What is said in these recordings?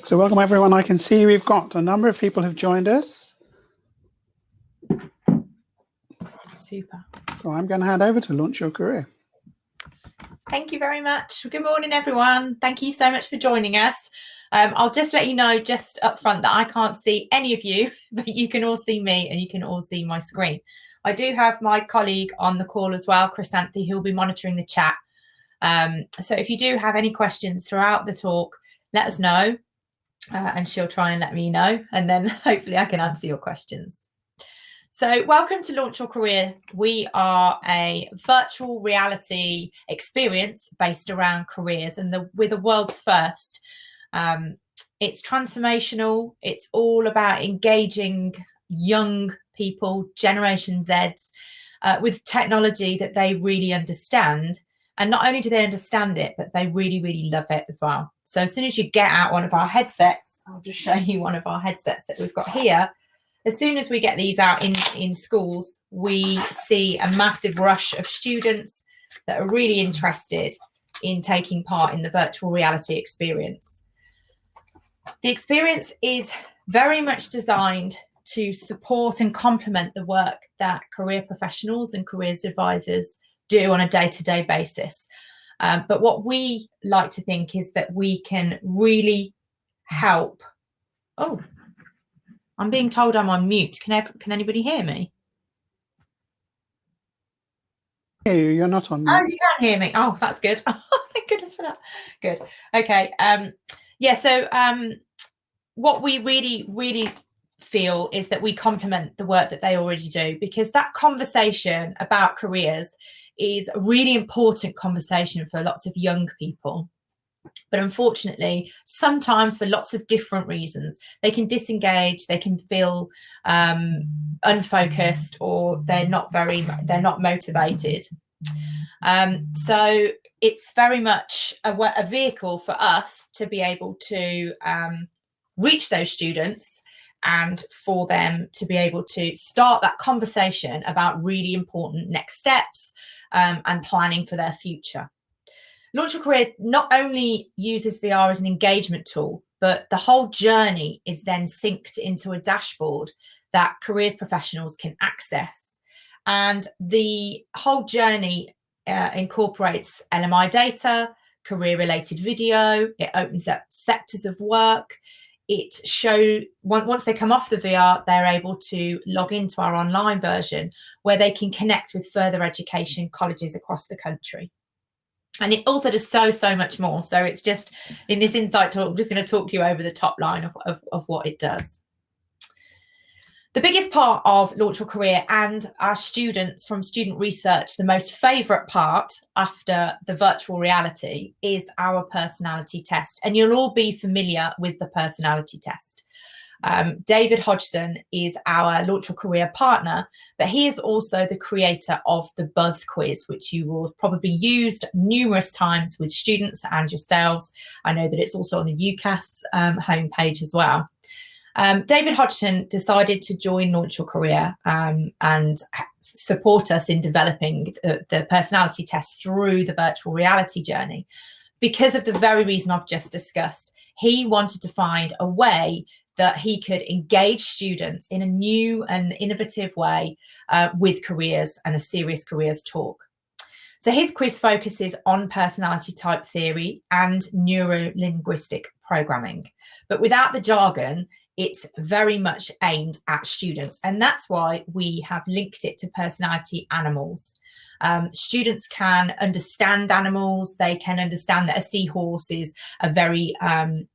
So welcome everyone. I can see we've got a number of people who've joined us. Super. So I'm going to hand over to Launch Your Career. Thank you very much. Good morning, everyone. Thank you so much for joining us. I'll just let you know just up front that I can't see any of you, but you can all see me and you can all see my screen. I do have my colleague on the call as well, Chrysanthi, who'll be monitoring the chat. So if you do have any questions throughout the talk, let us know and she'll try and let me know, and then hopefully I can answer your questions. So welcome to Launch Your Career. We are a virtual reality experience based around careers, and we're the world's first. It's transformational. It's all about engaging young people, Generation Zs, with technology that they really understand. And not only do they understand it, but they really, really love it as well. So as soon as you get out one of our headsets, I'll just show you one of our headsets that we've got here. As soon as we get these out in schools, we see a massive rush of students that are really interested in taking part in the virtual reality experience. The experience is very much designed to support and complement the work that career professionals and careers advisors do on a day-to-day basis. But what we like to think is that we can really help. Oh, I'm being told I'm on mute. Can anybody hear me? Hey, you're not on mute. Oh, you can hear me. Oh, that's good. Thank goodness for that. Good. Okay. Yeah. So what we really feel is that we complement the work that they already do, because that conversation about careers is a really important conversation for lots of young people. But unfortunately, sometimes for lots of different reasons, they can disengage, they can feel unfocused, or they're not motivated. So it's very much a vehicle for us to be able to reach those students and for them to be able to start that conversation about really important next steps and planning for their future. Launch Your Career not only uses VR as an engagement tool, but the whole journey is then synced into a dashboard that careers professionals can access. And the whole journey incorporates LMI data, career-related video. It opens up sectors of work. It shows, once they come off the VR, they're able to log into our online version where they can connect with further education colleges across the country. And it also does so much more. So it's just, in this insight talk, I'm just going to talk you over the top line of what it does. The biggest part of Launch Your Career, and our students from student research, the most favourite part after the virtual reality, is our personality test. And you'll all be familiar with the personality test. David Hodgson is our Launch Your Career partner, but he is also the creator of the Buzz Quiz, which you will have probably used numerous times with students and yourselves. I know that it's also on the UCAS homepage as well. David Hodgson decided to join Launch Your Career and support us in developing the personality test through the virtual reality journey, because of the very reason I've just discussed. He wanted to find a way that he could engage students in a new and innovative way with careers and a serious careers talk. So his quiz focuses on personality type theory and neuro-linguistic programming, but without the jargon. It's very much aimed at students, and that's why we have linked it to personality animals. Students can understand animals. They can understand that a seahorse is a very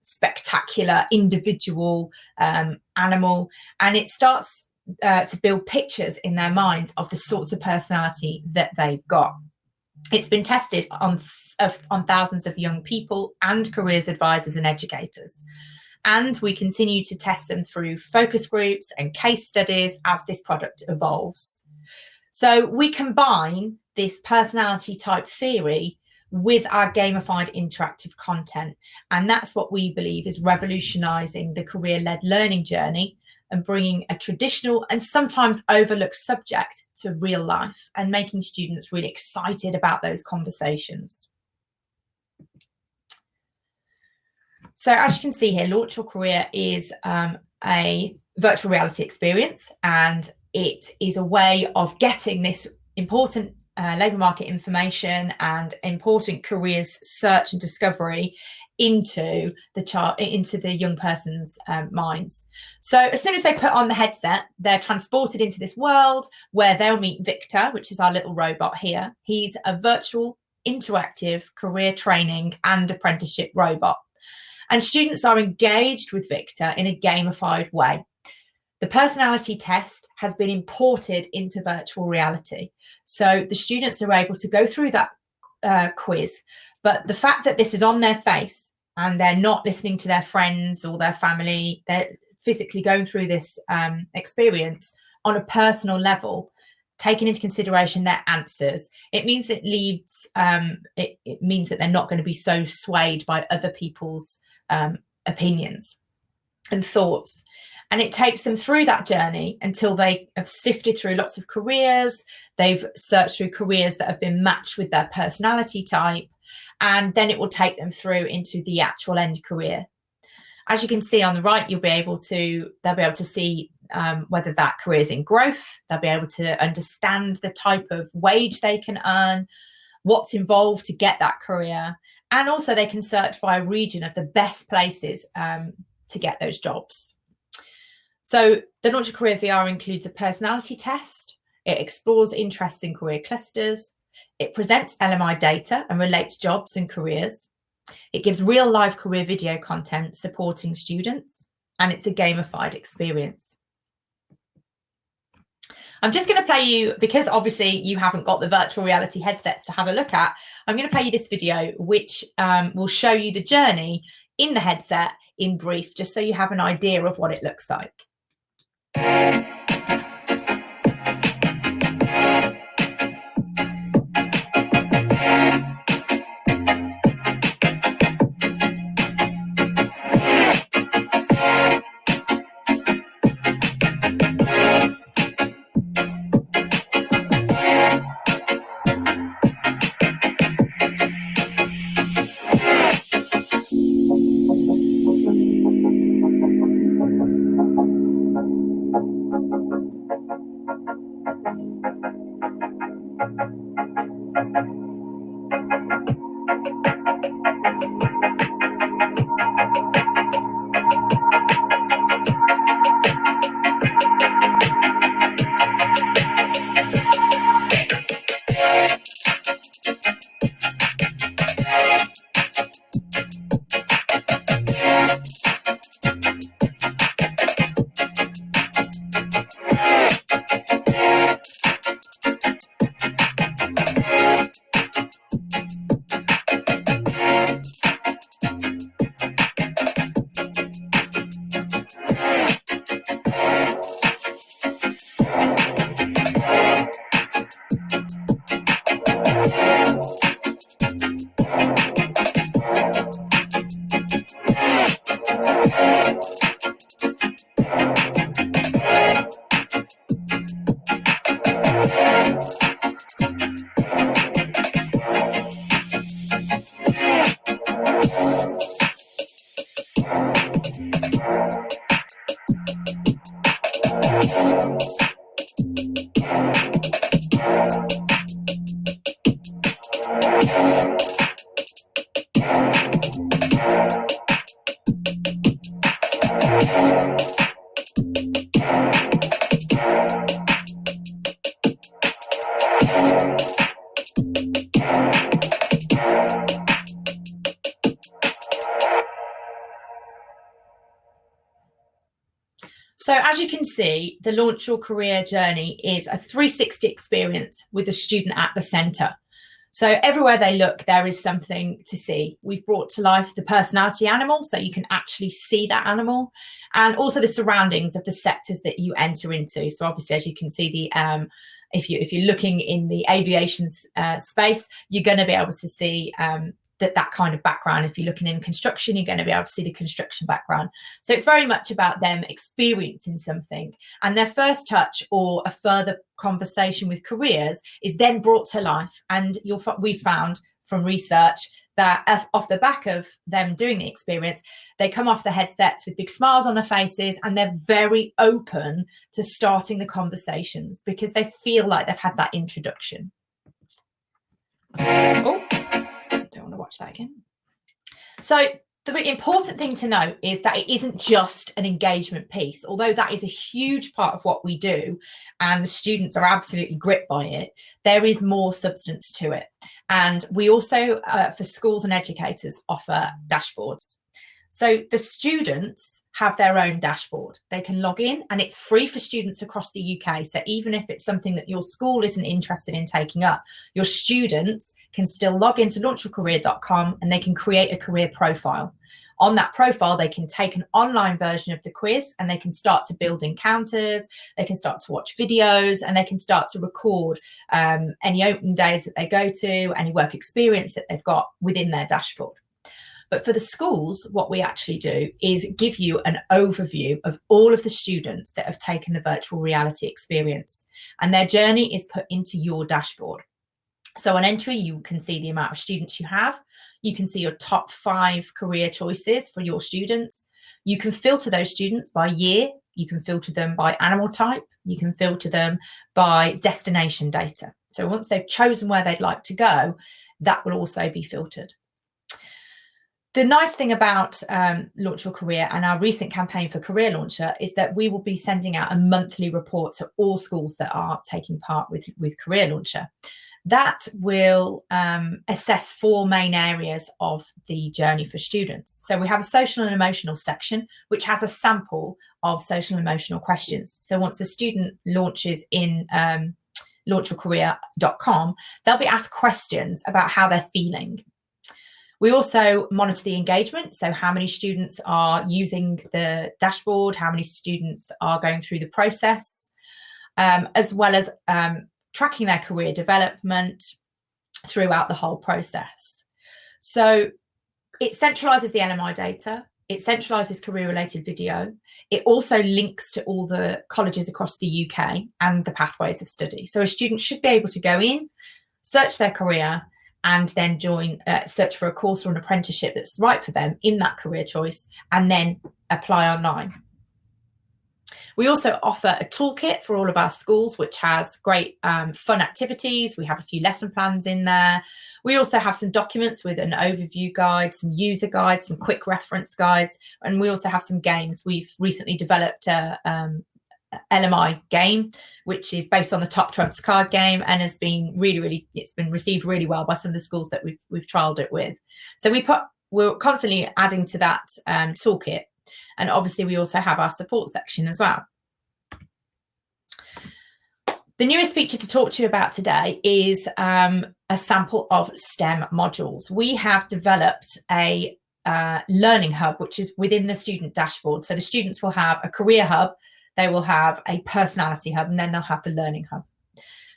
spectacular individual animal, and it starts to build pictures in their minds of the sorts of personality that they've got. It's been tested on thousands of young people and careers advisors and educators. And we continue to test them through focus groups and case studies as this product evolves. So we combine this personality type theory with our gamified interactive content. And that's what we believe is revolutionizing the career-led learning journey and bringing a traditional and sometimes overlooked subject to real life and making students really excited about those conversations. So as you can see here, Launch Your Career is a virtual reality experience, and it is a way of getting this important labour market information and important careers search and discovery into the young person's minds. So as soon as they put on the headset, they're transported into this world where they'll meet Victor, which is our little robot here. He's a virtual interactive career training and apprenticeship robot. And students are engaged with Victor in a gamified way. The personality test has been imported into virtual reality. So the students are able to go through that quiz, but the fact that this is on their face and they're not listening to their friends or their family, they're physically going through this experience on a personal level, taking into consideration their answers, it means it leads, it means that they're not going to be so swayed by other people's opinions and thoughts. And it takes them through that journey until they have sifted through lots of careers. They've searched through careers that have been matched with their personality type. And then it will take them through into the actual end career. As you can see on the right, they'll be able to see whether that career is in growth. They'll be able to understand the type of wage they can earn, what's involved to get that career. And also they can search by a region of the best places to get those jobs. So the Launch Your Career VR includes a personality test. It explores interests in career clusters. It presents LMI data and relates jobs and careers. It gives real life career video content supporting students, and it's a gamified experience. I'm just going to play you, because obviously you haven't got the virtual reality headsets to have a look at, I'm going to play you this video, which will show you the journey in the headset in brief, just so you have an idea of what it looks like. So as you can see, the Launch Your Career journey is a 360 experience with the student at the centre. So everywhere they look, there is something to see. We've brought to life the personality animal, so you can actually see that animal, and also the surroundings of the sectors that you enter into. So obviously, as you can see, if you're looking in the aviation space, you're going to be able to see that kind of background. If you're looking in construction, you're going to be able to see the construction background. So it's very much about them experiencing something, and their first touch or a further conversation with careers is then brought to life. And we've found from research that off the back of them doing the experience, they come off the headsets with big smiles on their faces, and they're very open to starting the conversations because they feel like they've had that introduction. Oh, don't want to watch that again. So the important thing to note is that it isn't just an engagement piece, although that is a huge part of what we do and the students are absolutely gripped by it. There is more substance to it. And we also, for schools and educators, offer dashboards. So the students have their own dashboard. They can log in, and it's free for students across the UK. So even if it's something that your school isn't interested in taking up, your students can still log into launchyourcareer.com and they can create a career profile. On that profile, they can take an online version of the quiz and they can start to build encounters, they can start to watch videos, and they can start to record any open days that they go to, any work experience that they've got within their dashboard. But for the schools, what we actually do is give you an overview of all of the students that have taken the virtual reality experience, and their journey is put into your dashboard. So on entry, you can see the amount of students you have. You can see your top 5 career choices for your students. You can filter those students by year. You can filter them by animal type. You can filter them by destination data. So once they've chosen where they'd like to go, that will also be filtered. The nice thing about Launch Your Career and our recent campaign for Career Launcher is that we will be sending out a monthly report to all schools that are taking part with Career Launcher. That will assess 4 main areas of the journey for students. So we have a social and emotional section, which has a sample of social and emotional questions. So once a student launches in launchyourcareer.com, they'll be asked questions about how they're feeling. We also monitor the engagement, so how many students are using the dashboard, how many students are going through the process, as well as tracking their career development throughout the whole process. So it centralises the LMI data, it centralises career-related video, it also links to all the colleges across the UK and the pathways of study. So a student should be able to go in, search their career, and then search for a course or an apprenticeship that's right for them in that career choice, and then apply online. We also offer a toolkit for all of our schools, which has great fun activities. We have a few lesson plans in there. We also have some documents with an overview guide, some user guides, some quick reference guides, and we also have some games. We've recently developed a LMI game, which is based on the Top Trumps card game, and has been it's been received really well by some of the schools that we've trialed it with. So we're constantly adding to that toolkit, and obviously we also have our support section as well. The newest feature to talk to you about today is a sample of STEM modules. We have developed a learning hub, which is within the student dashboard. So the students will have a career hub, they will have a personality hub, and then they'll have the learning hub.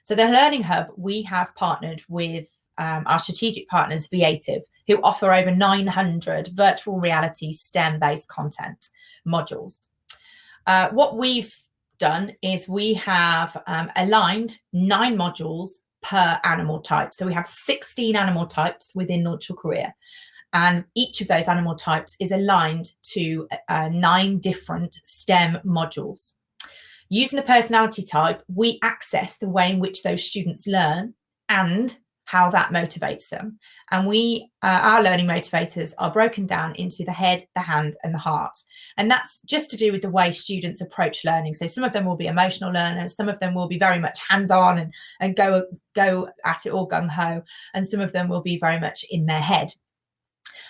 So the learning hub, we have partnered with our strategic partners, Viative, who offer over 900 virtual reality STEM-based content modules. What we've done is we have aligned 9 modules per animal type. So we have 16 animal types within Launch Your Career. And each of those animal types is aligned to 9 different STEM modules. Using the personality type, we access the way in which those students learn and how that motivates them. And our learning motivators are broken down into the head, the hand, and the heart. And that's just to do with the way students approach learning. So some of them will be emotional learners, some of them will be very much hands-on and go at it all gung-ho, and some of them will be very much in their head.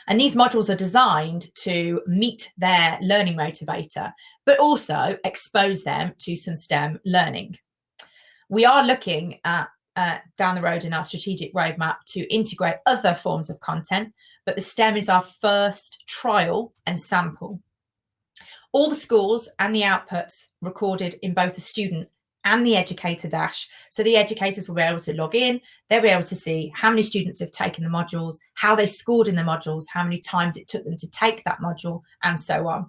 And these modules are designed to meet their learning motivator, but also expose them to some STEM learning. We are looking at down the road in our strategic roadmap to integrate other forms of content, but the STEM is our first trial and sample. All the scores and the outputs recorded in both the student and the educator dash. So the educators will be able to log in, they'll be able to see how many students have taken the modules, how they scored in the modules, how many times it took them to take that module, and so on.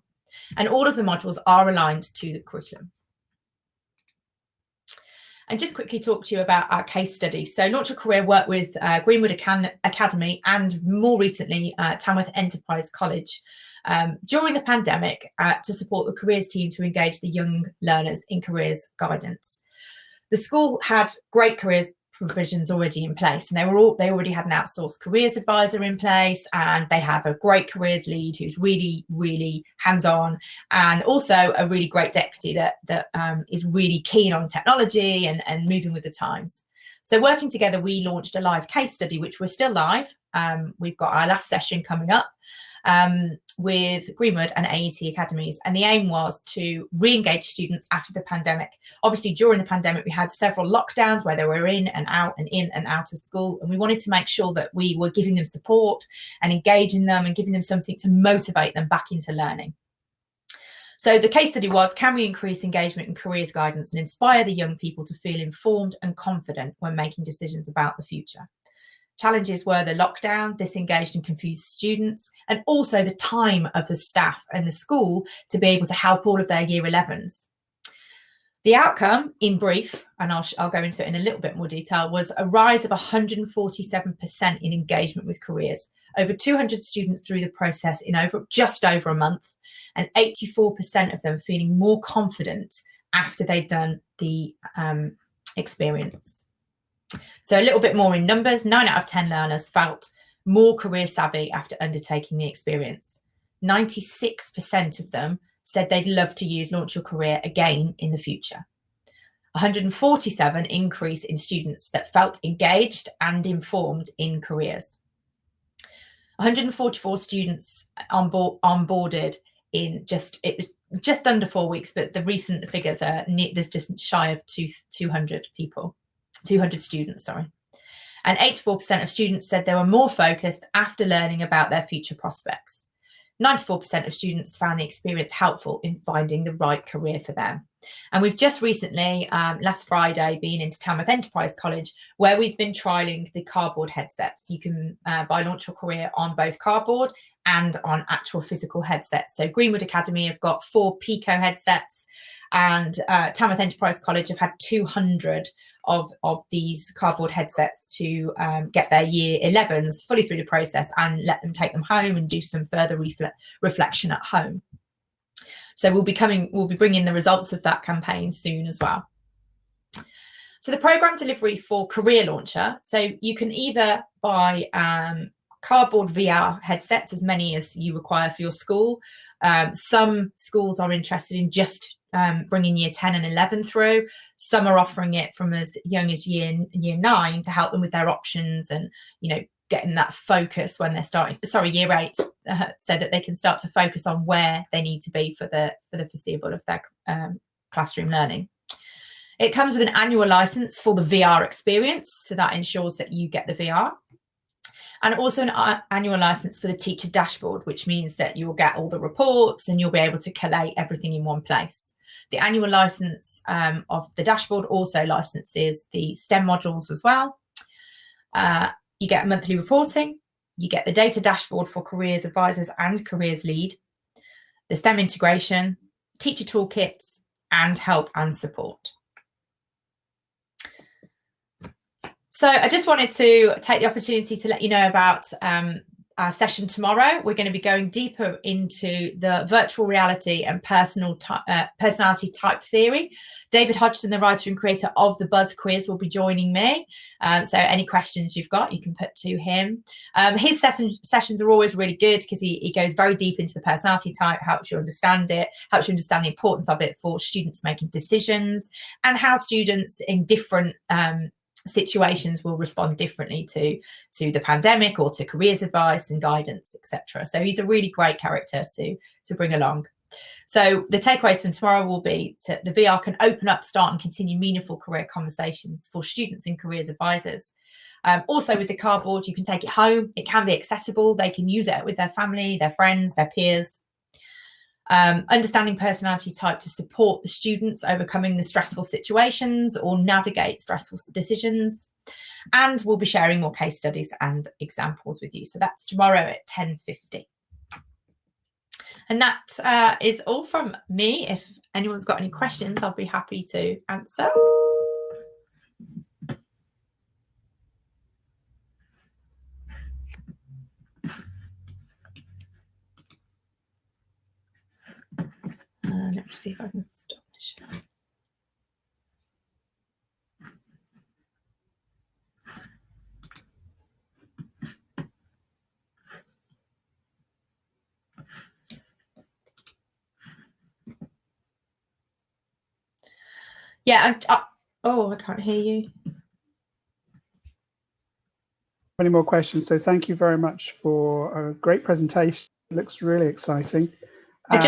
And all of the modules are aligned to the curriculum. and just quickly talk to you about our case study. So Launch Your Career worked with Greenwood Academy and more recently Tamworth Enterprise College during the pandemic to support the careers team to engage the young learners in careers guidance. The school had great careers provisions already in place, and they already had an outsourced careers advisor in place, and they have a great careers lead who's really hands-on, and also a really great deputy that is really keen on technology and moving with the times. So working together, we launched a live case study, which we're still live. We've got our last session coming up with Greenwood and AET Academies, and the aim was to re-engage students after the pandemic. Obviously, during the pandemic, we had several lockdowns where they were in and out of school, and we wanted to make sure that we were giving them support and engaging them and giving them something to motivate them back into learning. So the case study was, can we increase engagement in careers guidance and inspire the young people to feel informed and confident when making decisions about the future? Challenges were the lockdown, disengaged and confused students, and also the time of the staff and the school to be able to help all of their year 11s. The outcome, in brief, and I'll go into it in a little bit more detail, was a rise of 147% in engagement with careers. Over 200 students through the process in just over a month, and 84% of them feeling more confident after they'd done the experience. So a little bit more in numbers, 9 out of 10 learners felt more career savvy after undertaking the experience. 96% of them said they'd love to use Launch Your Career again in the future. 147 increase in students that felt engaged and informed in careers. 144 students onboarded in it was just under 4 weeks, but the recent figures are there's just shy of 200 students, sorry. And 84% of students said they were more focused after learning about their future prospects. 94% of students found the experience helpful in finding the right career for them. And we've just recently, last Friday, been into Tamworth Enterprise College, where we've been trialling the cardboard headsets. You can buy Launch Your Career on both cardboard and on actual physical headsets. So Greenwood Academy have got 4 Pico headsets, and Tamworth Enterprise College have had 200 of these cardboard headsets to get their year 11s fully through the process and let them take them home and do some further reflection at home. So we'll be bringing the results of that campaign soon as well. So the program delivery for Career Launcher, so you can either buy cardboard VR headsets, as many as you require for your school. Some schools are interested in just bringing year 10 and 11 through. Some are offering it from as young as year 9 to help them with their options and, you know, getting that focus when they're year 8, so that they can start to focus on where they need to be for the foreseeable of their classroom learning. It comes with an annual license for the VR experience, so that ensures that you get the VR. And also an annual license for the teacher dashboard, which means that you will get all the reports and you'll be able to collate everything in one place. The annual license of the dashboard also licenses the STEM modules as well. You get monthly reporting, you get the data dashboard for careers advisors and careers lead, the STEM integration, teacher toolkits, and help and support. So I just wanted to take the opportunity to let you know about our session tomorrow. We're going to be going deeper into the virtual reality and personality type theory. David Hodgson, the writer and creator of the Buzz Quiz, will be joining me. So any questions you've got, you can put to him. His sessions are always really good because he goes very deep into the personality type, helps you understand it, helps you understand the importance of it for students making decisions, and how students in different situations will respond differently to the pandemic or to careers advice and guidance, etc. So he's a really great character to bring along. So the takeaways from tomorrow will be the VR can open up, start and continue meaningful career conversations for students and careers advisors. Also with the cardboard, you can take it home. It can be accessible. They can use it with their family, their friends, their peers. Understanding personality type to support the students overcoming the stressful situations or navigate stressful decisions. And we'll be sharing more case studies and examples with you. So that's tomorrow at 10:50. And that is all from me. If anyone's got any questions, I'll be happy to answer. Let's see if I can stop this. Yeah, oh, I can't hear you. Any more questions? So thank you very much for a great presentation. It looks really exciting. I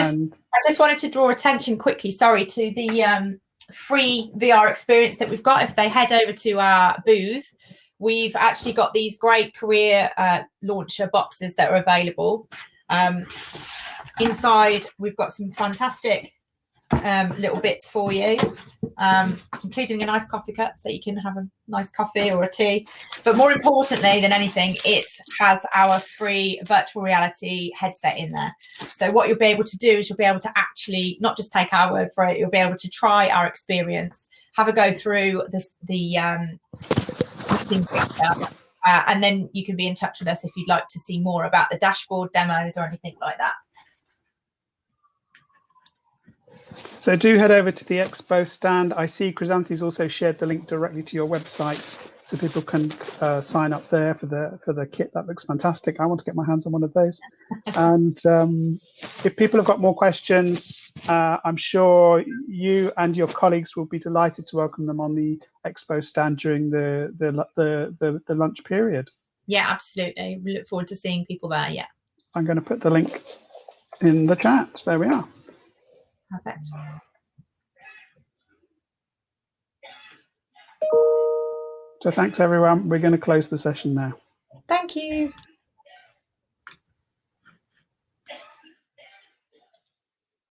just wanted to draw attention quickly, sorry, to the free VR experience that we've got. If they head over to our booth, we've actually got these great career launcher boxes that are available. Inside, we've got some fantastic little bits for you, including a nice coffee cup so you can have a nice coffee or a tea. But more importantly than anything, it has our free virtual reality headset in there. So what you'll be able to do is you'll be able to actually not just take our word for it, you'll be able to try our experience, have a go through the meeting picture, and then you can be in touch with us if you'd like to see more about the dashboard demos or anything like that. So do head over to the expo stand. I see Chrysanthe's also shared the link directly to your website, so people can sign up there for the kit. That looks fantastic. I want to get my hands on one of those. And if people have got more questions, I'm sure you and your colleagues will be delighted to welcome them on the expo stand during the lunch period. Yeah, absolutely. We look forward to seeing people there. Yeah. I'm going to put the link in the chat. There we are. Perfect. So thanks, everyone. We're going to close the session now. Thank you.